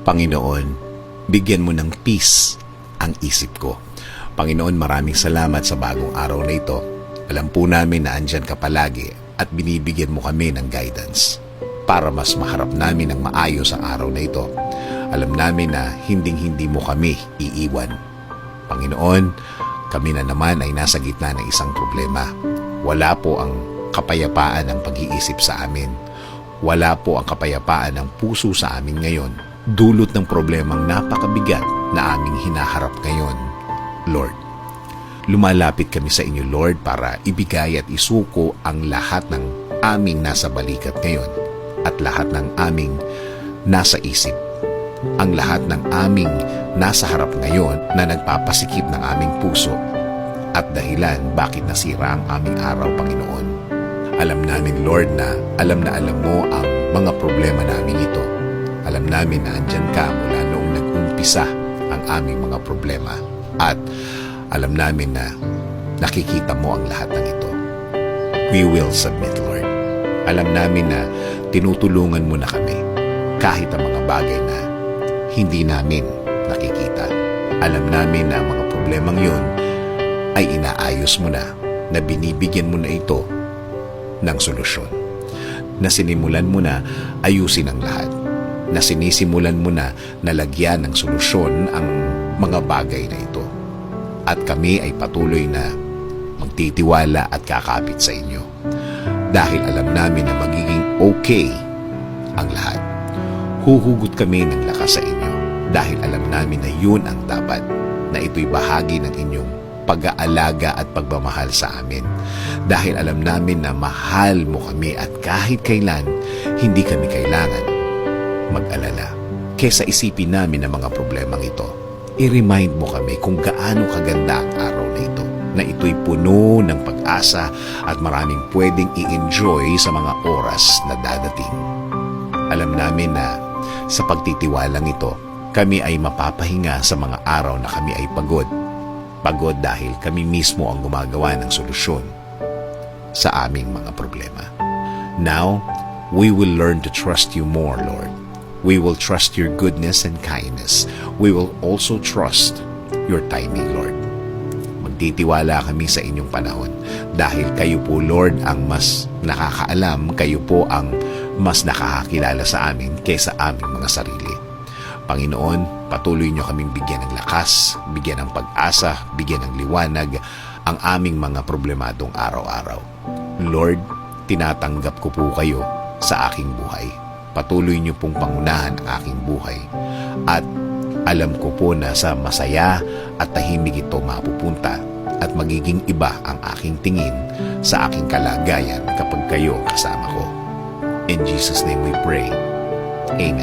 Panginoon, bigyan mo ng peace ang isip ko. Panginoon, maraming salamat sa bagong araw na ito. Alam po namin na andyan ka palagi at binibigyan mo kami ng guidance para mas maharap namin ng maayos ang araw na ito. Alam namin na hinding-hindi mo kami iiwan. Panginoon, kami na naman ay nasa gitna ng isang problema. Wala po ang kapayapaan ng pag-iisip sa amin. Wala po ang kapayapaan ng puso sa amin ngayon. Dulot ng problemang napakabigat na aming hinaharap ngayon, Lord. Lumalapit kami sa inyo, Lord, para ibigay at isuko ang lahat ng aming nasa balikat ngayon at lahat ng aming nasa isip. Ang lahat ng aming nasa harap ngayon na nagpapasikip ng aming puso at dahilan bakit nasira ang aming araw, Panginoon. Alam namin, Lord, na alam mo ang mga problema namin ito. Alam namin na andyan ka mula noong nag-umpisa ang aming mga problema. At alam namin na nakikita mo ang lahat ng ito. We will submit, Lord. Alam namin na tinutulungan mo na kami kahit ang mga bagay na hindi namin nakikita. Alam namin na ang mga problemang yun ay inaayos mo na binibigyan mo na ito ng solusyon. Na sinimulan mo na ayusin ang lahat. Na sinisimulan mo na nalagyan ng solusyon ang mga bagay na ito. At kami ay patuloy na magtitiwala at kakapit sa inyo. Dahil alam namin na magiging okay ang lahat. Huhugot kami ng lakas sa inyo dahil alam namin na yun ang dapat, na ito'y bahagi ng inyong pag-aalaga at pagmamahal sa amin. Dahil alam namin na mahal mo kami at kahit kailan hindi kami kailangan mag-alala. Kesa isipin namin ang mga problemang ito, i-remind mo kami kung gaano kaganda ang araw na ito, na ito'y puno ng pag-asa at maraming pwedeng i-enjoy sa mga oras na dadating. Alam namin na sa pagtitiwalang ito, kami ay mapapahinga sa mga araw na kami ay pagod. Pagod dahil kami mismo ang gumagawa ng solusyon sa aming mga problema. Now, we will learn to trust you more, Lord. We will trust your goodness and kindness. We will also trust your timing, Lord. Magtitiwala kami sa inyong panahon dahil kayo po, Lord, ang mas nakakaalam, kayo po ang mas nakakakilala sa amin kaysa aming mga sarili. Panginoon, patuloy niyo kaming bigyan ng lakas, bigyan ng pag-asa, bigyan ng liwanag ang aming mga problemadong araw-araw. Lord, tinatanggap ko po kayo sa aking buhay. Patuloy niyo pong pangunahan ang aking buhay. At alam ko po na sa masaya at tahimik ito mapupunta at magiging iba ang aking tingin sa aking kalagayan kapag kayo kasama ko. In Jesus' name we pray. Amen.